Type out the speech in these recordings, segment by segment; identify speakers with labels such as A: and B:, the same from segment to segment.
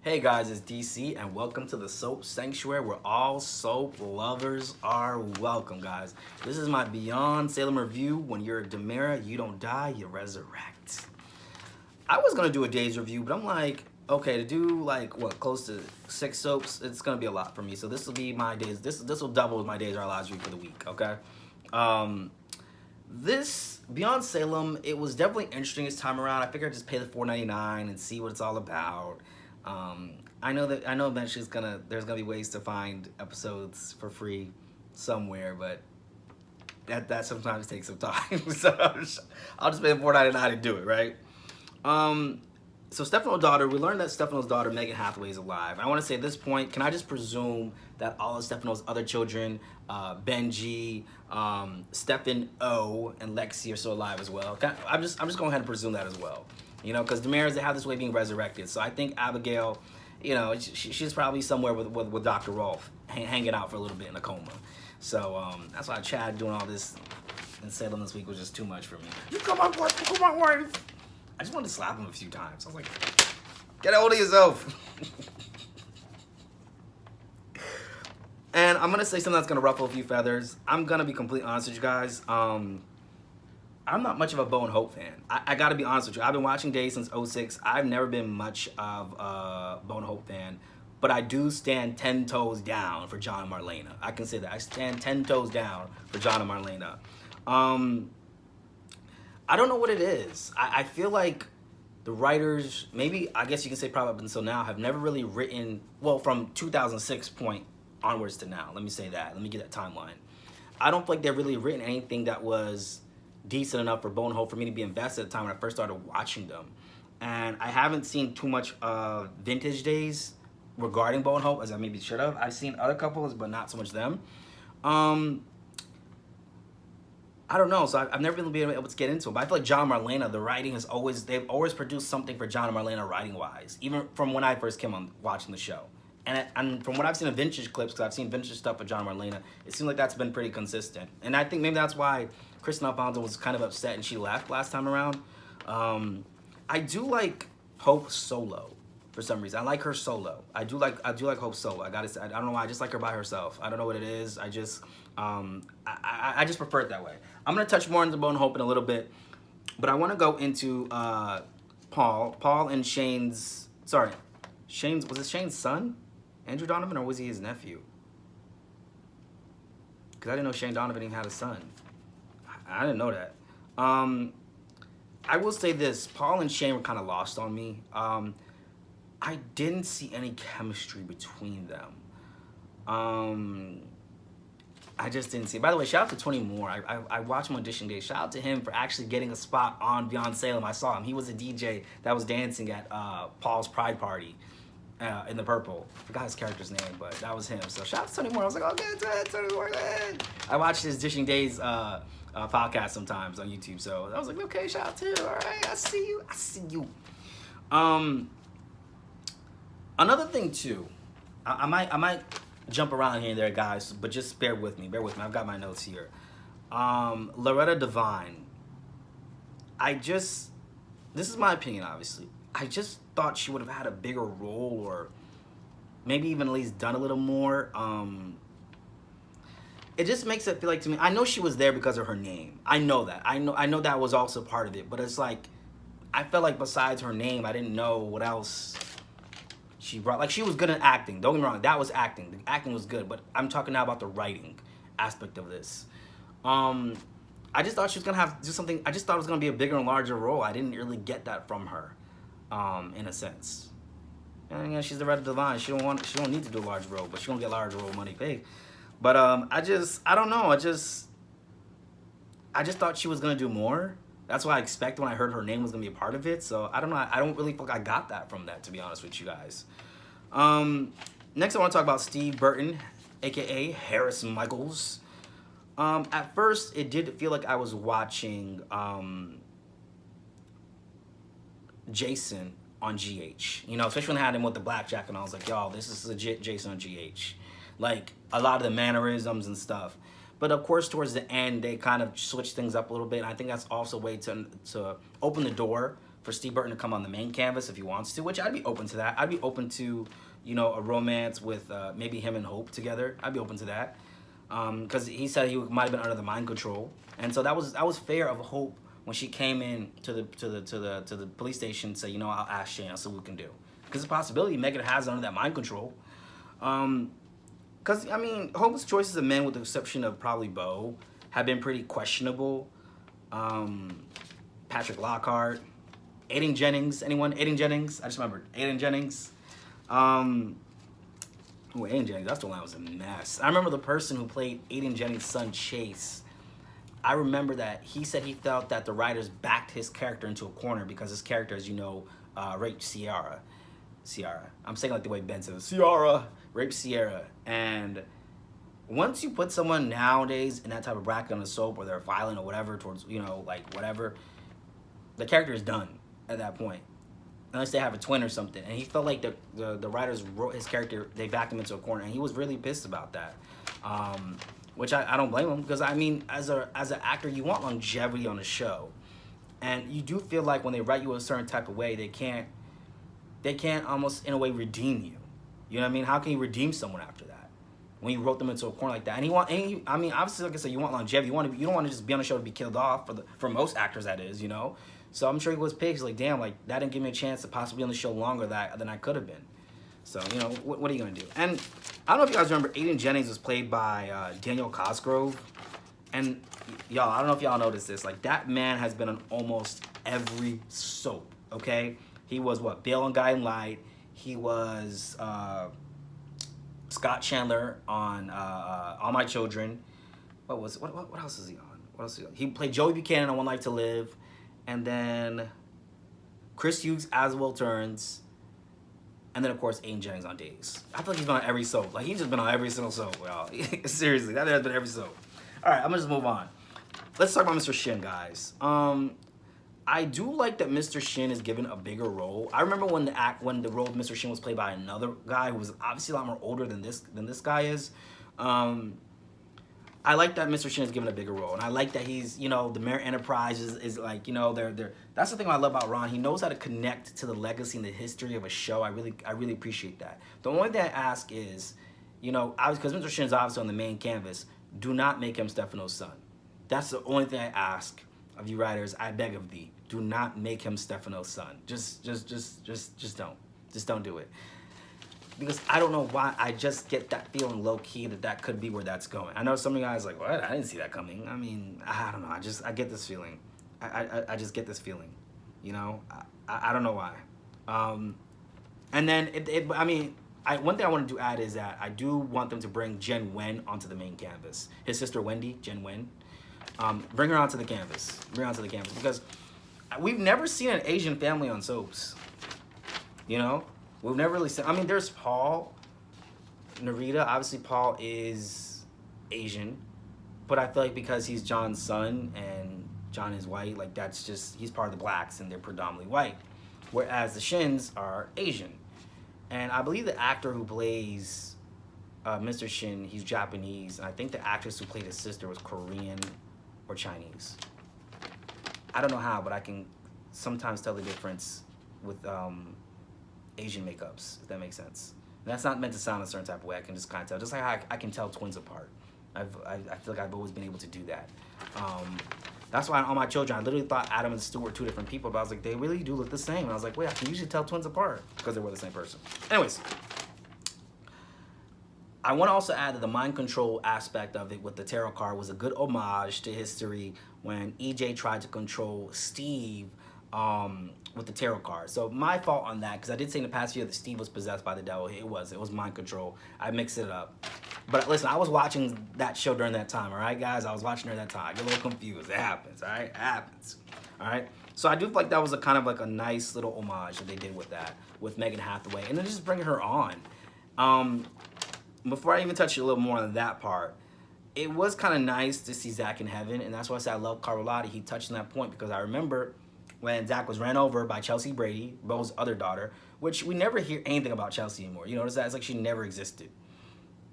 A: Hey guys, it's DC and welcome to the Soap Sanctuary where all soap lovers are welcome, guys. This is my Beyond Salem review. When you're a DiMera, you don't die, you resurrect. I was gonna do a day's review, but I'm like, okay, to do like what, close to 6 soaps, it's gonna be a lot for me. So this will be my days. This will double my Days Are Our Lives review for the week. Okay. This Beyond Salem, it was definitely interesting this time around. I figured I'd just pay the $4.99 and see what it's all about. I know eventually there's gonna be ways to find episodes for free somewhere, but that sometimes takes some time. So I'll just pay the $4.99 to do it, right? So Stefano's daughter, we learned that Stefano's daughter, Megan Hathaway, is alive. I want to say at this point, can I just presume that all of Stefano's other children, Benji, Stefan O, and Lexi are still alive as well? I'm just going ahead and presume that as well. You know, because DiMera, they have this way of being resurrected. So I think Abigail, you know, she's probably somewhere with Dr. Rolf, hanging out for a little bit in a coma. So that's why Chad doing all this in Salem this week was just too much for me. You come on, boy, come on, boy. I just wanted to slap him a few times. I was like, get a hold of yourself. And I'm going to say something that's going to ruffle a few feathers. I'm going to be completely honest with you guys. I'm not much of a Bo and Hope fan. I got to be honest with you. I've been watching Days since 06. I've never been much of a Bo and Hope fan. But I do stand 10 toes down for John and Marlena. I can say that. I stand 10 toes down for John and Marlena. I don't know what it is. I feel like the writers, maybe, I guess you can say probably up until now, have never really written, well, from 2006 point onwards to now. Let me say that. Let me get that timeline. I don't feel like they've really written anything that was decent enough for Bo and Hope for me to be invested at the time when I first started watching them. And I haven't seen too much vintage Days regarding Bo and Hope as I maybe should have. I've seen other couples, but not so much them. I don't know, so I've never really been able to get into it. But I feel like John and Marlena, the writing has always, they've always produced something for John and Marlena writing-wise, even from when I first came on watching the show. And from what I've seen of vintage clips, because I've seen vintage stuff with John and Marlena, it seems like that's been pretty consistent. And I think maybe that's why Kristen Alfonso was kind of upset and she left last time around. I do like Hope solo for some reason. I like her solo. I do like Hope solo. I gotta say, I don't know why. I just like her by herself. I don't know what it is. I just prefer it that way. I'm gonna touch more into Bo and Hope in a little bit, but I want to go into Paul and Shane's. Sorry, was it Shane's son, Andrew Donovan, or was he his nephew? Because I didn't know Shane Donovan even had a son. I didn't know that. I will say this: Paul and Shane were kind of lost on me. I didn't see any chemistry between them. I just didn't see it. By the way, shout out to Tony Moore. I watched him on Audition Day. Shout out to him for actually getting a spot on Beyond Salem. I saw him. He was a DJ that was dancing at Paul's Pride Party in the Purple. I forgot his character's name, but that was him. So shout out to Tony Moore. I was like, okay, Tony Moore. I watched his Audition Days podcast sometimes on YouTube. So I was like, okay, shout out to you. All right, I see you. Another thing too, I might jump around here and there, guys, but just bear with me. I've got my notes here. Loretta Devine. This is my opinion, obviously. I just thought she would have had a bigger role, or maybe even at least done a little more. It just makes it feel like, to me, I know she was there because of her name. I know that. I know that was also part of it, but it's like, I felt like besides her name, I didn't know what else she brought. Like, she was good at acting. Don't get me wrong, that was acting. The acting was good, but I'm talking now about the writing aspect of this. I just thought she was gonna have to do something. I just thought it was gonna be a bigger and larger role. I didn't really get that from her, in a sense. And yeah, she's the Red Divine. She don't need to do a large role, but she gonna get large role money paid. But I don't know. I just thought she was gonna do more. That's what I expected when I heard her name was gonna be a part of it. So I don't know. I don't really feel like I got that from that, to be honest with you guys. Next, I want to talk about Steve Burton, aka Harris Michaels. At first, it did feel like I was watching Jason on GH. You know, especially when I had him with the blackjack, and I was like, "Yo, this is legit Jason on GH." Like a lot of the mannerisms and stuff. But of course, towards the end, they kind of switched things up a little bit. And I think that's also a way to open the door for Steve Burton to come on the main canvas if he wants to, which I'd be open to that. I'd be open to, you know, a romance with maybe him and Hope together. I'd be open to that. Because he said he might have been under the mind control, and so that was fair of Hope when she came in to the police station to say, you know, I'll ask Shane, I'll see what we can do. Because the possibility Megan has under that mind control. Because, I mean, Hope's choices of men, with the exception of probably Bo, have been pretty questionable. Patrick Lockhart, Aiden Jennings, anyone? Aiden Jennings? I just remembered. Aiden Jennings. Aiden Jennings, that's the one that was a mess. I remember the person who played Aiden Jennings' son, Chase. I remember that he said he felt that the writers backed his character into a corner because his character, as you know, raped Sierra. I'm saying like the way Ben says, Sierra, raped Sierra. And once you put someone nowadays in that type of bracket on a soap where they're violent or whatever towards, you know, like whatever, the character is done at that point. Unless they have a twin or something. And he felt like the writers wrote his character, they backed him into a corner, and he was really pissed about that. Which I don't blame him, because I mean, as an actor, you want longevity on a show. And you do feel like when they write you a certain type of way, they can't almost in a way redeem you. You know what I mean? How can you redeem someone after that? When you wrote them into a corner like that. I mean, obviously, like I said, you want longevity. You don't want to just be on the show to be killed off, for most actors, that is, you know? So I'm sure he was pissed. He's like, damn, like, that didn't give me a chance to possibly be on the show longer than I could have been. So, you know, what are you going to do? And I don't know if you guys remember, Aiden Jennings was played by Daniel Cosgrove. And, y'all, I don't know if y'all noticed this. Like, that man has been on almost every soap, okay? He was, Bill on Guiding Light. He was Scott Chandler on All My Children. What else is he on? What else is he on? He played Joey Buchanan on One Life to Live. And then Chris Hughes as Will Turns. And then, of course, Aiden Jennings on Days. I feel like he's been on every soap. Like, he's just been on every single soap, y'all. Seriously, that has been every soap. All right, I'm going to just move on. Let's talk about Mr. Shin, guys. I do like that Mr. Shin is given a bigger role. I remember when the role of Mr. Shin was played by another guy who was obviously a lot more older than this guy is. I like that Mr. Shin is given a bigger role, and I like that he's, you know, the DiMera Enterprise is like, you know, they're that's the thing I love about Ron. He knows how to connect to the legacy and the history of a show. I really appreciate that. The only thing I ask is, you know, because Mr. Shin is obviously on the main canvas, do not make him Stefano's son. That's the only thing I ask of you writers. I beg of thee, do not make him Stefano's son. Just don't. Just don't do it. Because I don't know why, I just get that feeling low-key that could be where that's going. I know some of you guys are like, what? I didn't see that coming. I mean, I don't know. I get this feeling. I just get this feeling. You know? I don't know why. And then, one thing I wanted to add is that I do want them to bring Jen Wen onto the main canvas. His sister Wendy, Jen Wen. Bring her onto the canvas. Because we've never seen an Asian family on soaps. You know? We've never really seen, there's Paul, Narita. Obviously, Paul is Asian. But I feel like because he's John's son and John is white, like that's just, he's part of the blacks and they're predominantly white. Whereas the Shins are Asian. And I believe the actor who plays Mr. Shin, he's Japanese. And I think the actress who played his sister was Korean or Chinese. I don't know how, but I can sometimes tell the difference with Asian makeups, if that makes sense. And that's not meant to sound a certain type of way. I can just kind of tell. Just like how I can tell twins apart. I feel like I've always been able to do that. That's why on My Children, I literally thought Adam and Stu were two different people, but I was like, they really do look the same. And I was like, wait, I can usually tell twins apart because they were the same person. Anyways, I want to also add that the mind control aspect of it with the tarot card was a good homage to history when EJ tried to control Steve with the tarot card. So my fault on that, because I did say in the past year that Steve was possessed by the devil. It was mind control. I mixed it up. But listen, I was watching that show during that time, all right, guys? I was watching during that time. I get a little confused. It happens, all right? It happens, all right? So I do feel like that was a kind of like a nice little homage that they did with that, with Megan Hathaway, and then just bringing her on. Before I even touch a little more on that part, it was kind of nice to see Zach in heaven, and that's why I said I love Carlotti. He touched on that point because I remember when Zach was ran over by Chelsea Brady, Bo's other daughter, which we never hear anything about Chelsea anymore. You notice that? It's like she never existed.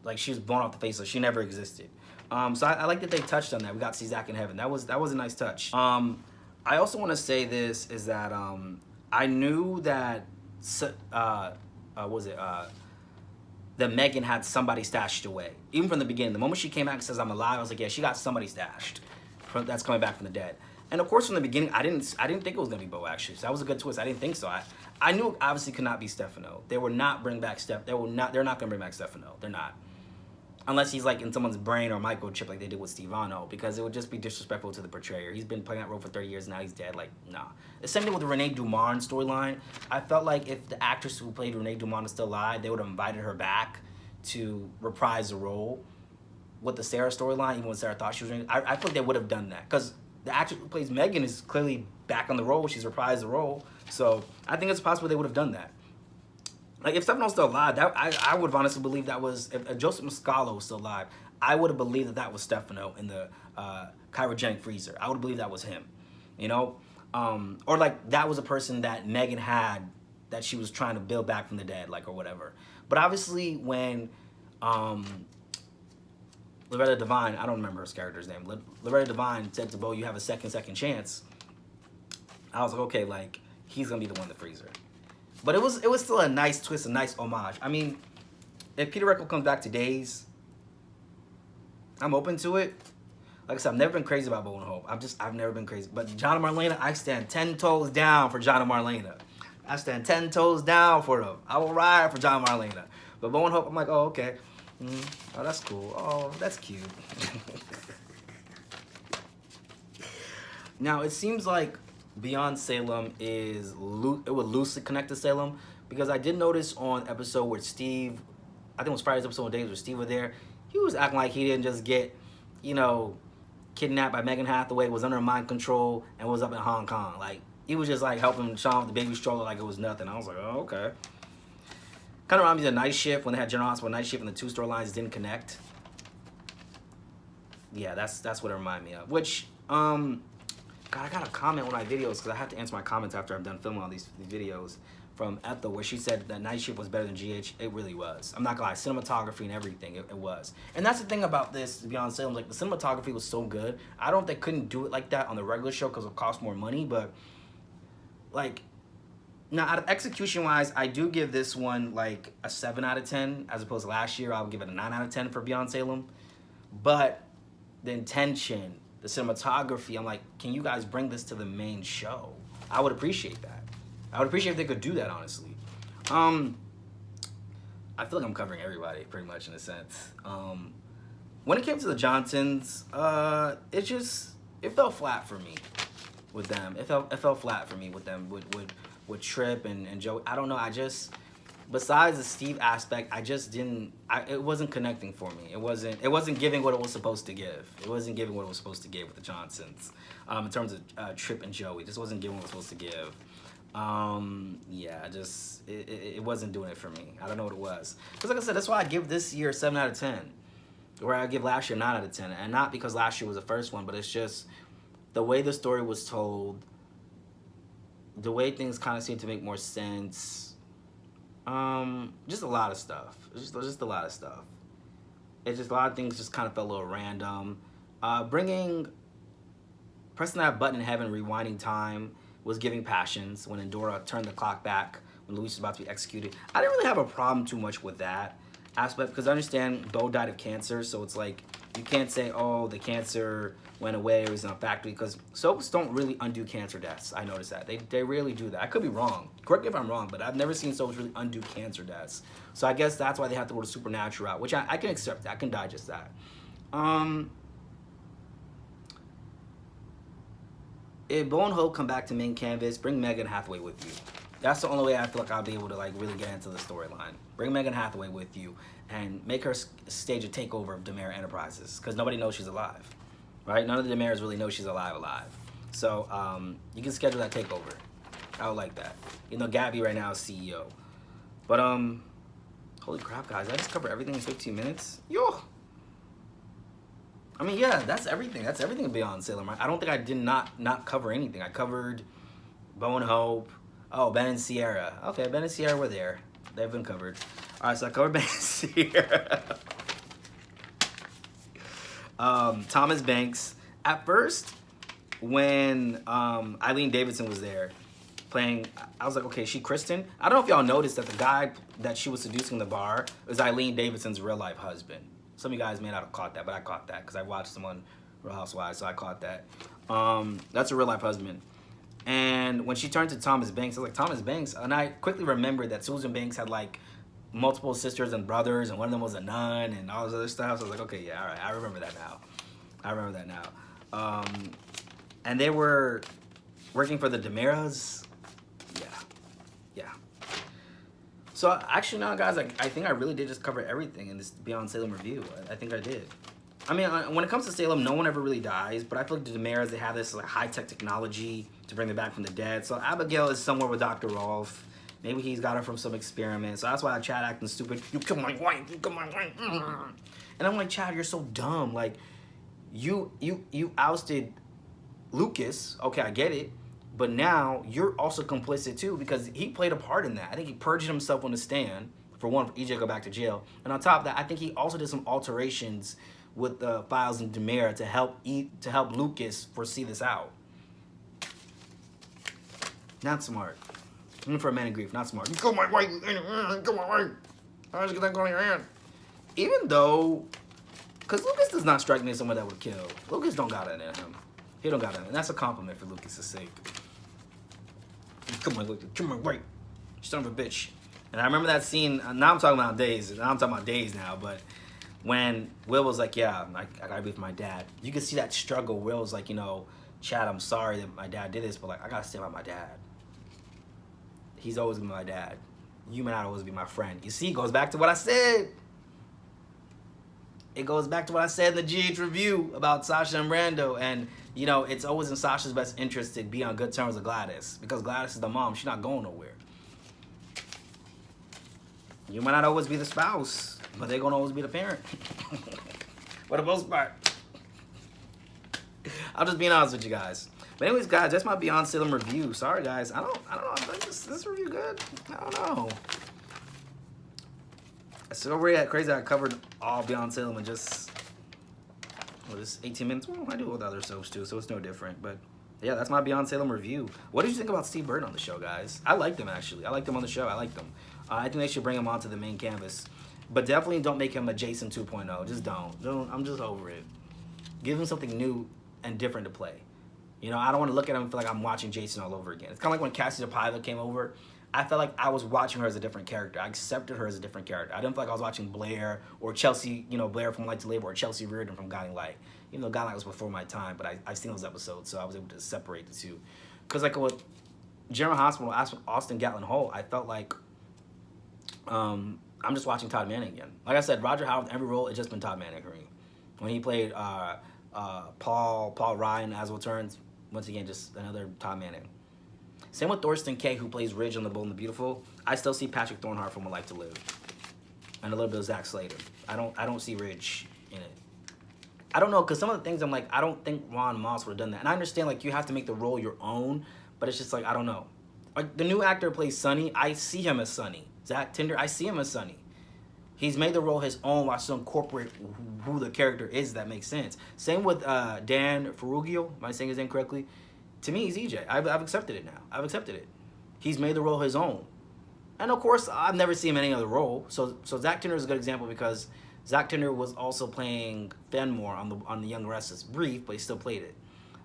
A: Like she was blown off the face, so she never existed. So I like that they touched on that. We got to see Zach in heaven. That was a nice touch. I also want to say this is that I knew that what was it that Megan had somebody stashed away even from the beginning. The moment she came out and says I'm alive, I was like, yeah, she got somebody stashed that's coming back from the dead. And of course, from the beginning, I didn't think it was gonna be Bo. Actually, so that was a good twist. I didn't think so. I knew it obviously could not be Stefano. They will not bring back Steph. They're not gonna bring back Stefano. They're not. Unless he's like in someone's brain or microchip like they did with Stevano, because it would just be disrespectful to the portrayer. He's been playing that role for 30 years, now he's dead. Like, nah. The same thing with the Renee Dumont storyline. I felt like if the actress who played Renee Dumont is still alive, they would have invited her back to reprise the role with the Sarah storyline, even when Sarah thought she was doing it. I feel like they would have done that, because the actress who plays Megan is clearly back on the role. She's reprised the role. So I think it's possible they would have done that. Like, if Stefano's still alive, I would have honestly believed that was, if Joseph Muscalo was still alive, I would have believed that was Stefano in the cryogenic freezer. I would believe that was him, you know? Or like that was a person that Megan had that she was trying to build back from the dead, like, or whatever. But obviously when Loretta Devine, I don't remember her character's name, Loretta Devine said to Bo, you have a second chance, I was like, okay, like, he's gonna be the one in the freezer. But it was still a nice twist, a nice homage. I mean, if Peter Reckle comes back to Days, I'm open to it. Like I said, I've never been crazy about Bo and Hope. I've never been crazy. But John and Marlena, I stand 10 toes down for John and Marlena. I stand 10 toes down for them. I will ride for John and Marlena. But Bo and Hope, I'm like, oh, okay. Oh, that's cool. Oh, that's cute. Now, it seems like Beyond Salem it would loosely connect to Salem, because I did notice on episode where Steve, I think it was Friday's episode of Days where Steve was there, he was acting like he didn't just get, you know, kidnapped by Megan Hathaway, was under mind control, and was up in Hong Kong. Like, he was just like helping Sean with the baby stroller like it was nothing. I was like, oh, okay. Kind of reminds me of Night Shift, when they had General Hospital Night Shift and the two storylines didn't connect. Yeah, that's what it reminded me of. Which, God, I got a comment on my videos, because I have to answer my comments after I'm done filming all these videos, from Ethel, where she said that Night Shift was better than GH. It really was. I'm not gonna lie, cinematography and everything, it was. And that's the thing about this, Beyond Salem, like, the cinematography was so good. I don't think they couldn't do it like that on the regular show because it cost more money, but, like, now, out of execution-wise, I do give this one, like, a 7 out of 10, as opposed to last year, I'll give it a 9 out of 10 for Beyond Salem. But the intention, the cinematography, I'm like, can you guys bring this to the main show? I would appreciate that. I would appreciate if they could do that, honestly. I feel like I'm covering everybody, pretty much, in a sense. When it came to the Johnsons, it fell flat for me with them. It fell flat for me with them, with Tripp and Joe. I don't know, besides the Steve aspect, it wasn't connecting for me. It wasn't giving what it was supposed to give. It wasn't giving what it was supposed to give with the Johnsons. In terms of Tripp and Joey, it just wasn't giving what it was supposed to give. Yeah, it wasn't doing it for me. I don't know what it was. Because like I said, that's why I give this year 7 out of 10. Where I give last year 9 out of 10. And not because last year was the first one, but it's just the way the story was told, the way things kind of seemed to make more sense. Just a lot of stuff. Just a lot of stuff. It's just a lot of things just kind of felt a little random. Pressing that button in heaven, rewinding time, was giving passions when Endora turned the clock back when Luis was about to be executed. I didn't really have a problem too much with that aspect, because I understand Bo died of cancer, so it's like, you can't say, oh, the cancer went away or was in a factory, because soaps don't really undo cancer deaths. I noticed that. They rarely do that. I could be wrong. Correct me if I'm wrong, but I've never seen soaps really undo cancer deaths. So I guess that's why they have to go the supernatural route, which I can accept that. I can digest that. If Bo and Hope come back to main canvas, bring Megan Hathaway with you. That's the only way I feel like I'll be able to like really get into the storyline. Bring Megan Hathaway with you and make her stage a takeover of DiMera Enterprises, because nobody knows she's alive, right? None of the DiMeras really know she's alive. So you can schedule that takeover. I would like that. You know, Gabby right now is CEO. But holy crap, guys! I just covered everything in 15 minutes. Yo. I mean, yeah, that's everything. That's everything Beyond Salem, right? I don't think I did not cover anything. I covered Bo and Hope. Oh, Ben and Sierra. Okay, Ben and Sierra were there. They've been covered. All right, so I covered Ben and Sierra. Thomas Banks. At first, when Eileen Davidson was there playing, I was like, okay, is she Kristen? I don't know if y'all noticed that the guy that she was seducing in the bar was Eileen Davidson's real life husband. Some of you guys may not have caught that, but I caught that because I watched some on Real Housewives, so I caught that. That's a real life husband. And when she turned to Thomas Banks, I was like, Thomas Banks? And I quickly remembered that Susan Banks had like multiple sisters and brothers, and one of them was a nun and all this other stuff. So I was like, okay, yeah, all right, I remember that now. And they were working for the DiMeras. Yeah. So actually now, guys, I think I really did just cover everything in this Beyond Salem review. I think I did. I mean, when it comes to Salem, no one ever really dies, but I feel like the DiMeras, they have this like high-tech technology to bring them back from the dead. So Abigail is somewhere with Dr. Rolfe. Maybe he's got her from some experiment. So that's why Chad acting stupid. You killed my wife. You killed my wife. And I'm like, Chad, you're so dumb. Like, you ousted Lucas. Okay, I get it. But now you're also complicit too because he played a part in that. I think he perjured himself on the stand. For one, for EJ to go back to jail. And on top of that, I think he also did some alterations with the files in DiMera to help Lucas foresee this out. Not smart. Even for a man in grief, not smart. You killed my wife. You killed my wife. How did you get that gun in your hand? Even though, because Lucas does not strike me as someone that would kill. Lucas don't got it in him. He don't got it in him. And that's a compliment for Lucas' sake. Come on, Lucas. Come on, wait. Son of a bitch. And I remember that scene. Now I'm talking about days. Now I'm talking about days now, but when Will was like, yeah, I gotta be with my dad. You can see that struggle. Will was like, you know, Chad, I'm sorry that my dad did this, but like, I gotta stay by my dad. He's always gonna be my dad. You may not always be my friend. You see, it goes back to what I said. It goes back to what I said in the GH review about Sasha and Brando. And, you know, it's always in Sasha's best interest to be on good terms with Gladys. Because Gladys is the mom. She's not going nowhere. You might not always be the spouse, but they're gonna always be the parent. For the most part. I'm just being honest with you guys. But anyways, guys, that's my Beyond Salem review. Sorry, guys. I don't know. Is this review good? I don't know. It's so crazy I covered all Beyond Salem in just 18 minutes. Well, I do all the other soaps too, so it's no different. But yeah, that's my Beyond Salem review. What did you think about Steve Burton on the show, guys? I liked him, actually. I liked him on the show. I liked him. I think they should bring him onto the main canvas. But definitely don't make him a Jason 2.0. Just don't. I'm just over it. Give him something new and different to play. You know, I don't want to look at him and feel like I'm watching Jason all over again. It's kind of like when Cassie the Pilot came over. I felt like I was watching her as a different character. I accepted her as a different character. I didn't feel like I was watching Blair or Chelsea, you know, Blair from Light to Labor or Chelsea Reardon from Guiding Light. Even though Guiding Light was before my time, but I've seen those episodes, so I was able to separate the two. Because like with General Hospital, Austin Gatlin Holt, I felt like I'm just watching Todd Manning again. Like I said, Roger Howard, every role, it's just been Todd Manning for me. When he played Paul Ryan, As Will Turns, once again, just another Todd Manning. Same with Thorsten Kaye, who plays Ridge on The Bold and the Beautiful. I still see Patrick Thornhart from A Life to Live. And a little bit of Zack Slater. I don't see Ridge in it. I don't know, because some of the things I'm like, I don't think Ron Moss would have done that. And I understand, like, you have to make the role your own, but it's just like, I don't know. Like, the new actor who plays Sonny, I see him as Sonny. Zach Tinder, I see him as Sonny. He's made the role his own while still incorporate who the character is. That makes sense. Same with Dan Ferrugio. Am I saying his name correctly? To me, he's EJ. I've accepted it now. I've accepted it. He's made the role his own. And of course, I've never seen him in any other role. So Zach Tinder is a good example because Zach Tinder was also playing Fenmore on the Young Restless. Brief, but he still played it.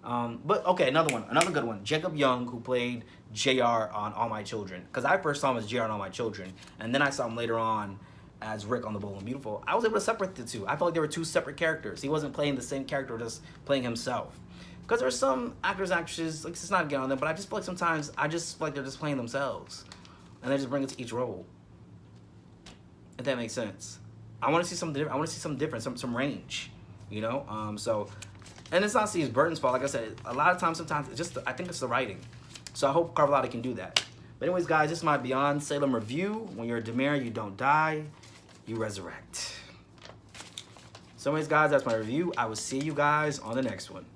A: But okay, another good one. Jacob Young, who played JR on All My Children. Because I first saw him as JR on All My Children, and then I saw him later on as Rick on The Bold and Beautiful. I was able to separate the two. I felt like they were two separate characters. He wasn't playing the same character, just playing himself. Because there's some actors, actresses, like, it's not again on them, but I just feel like sometimes they're just playing themselves, and they just bring it to each role. If that makes sense. I want to see something different. I want to see something different, some range, you know. And it's not Steve Burton's fault. Like I said, a lot of times, sometimes it's just I think it's the writing. So I hope Carlotta can do that. But anyways, guys, this is my Beyond Salem review. When you're a DiMera, you don't die, you resurrect. So anyways, guys, that's my review. I will see you guys on the next one.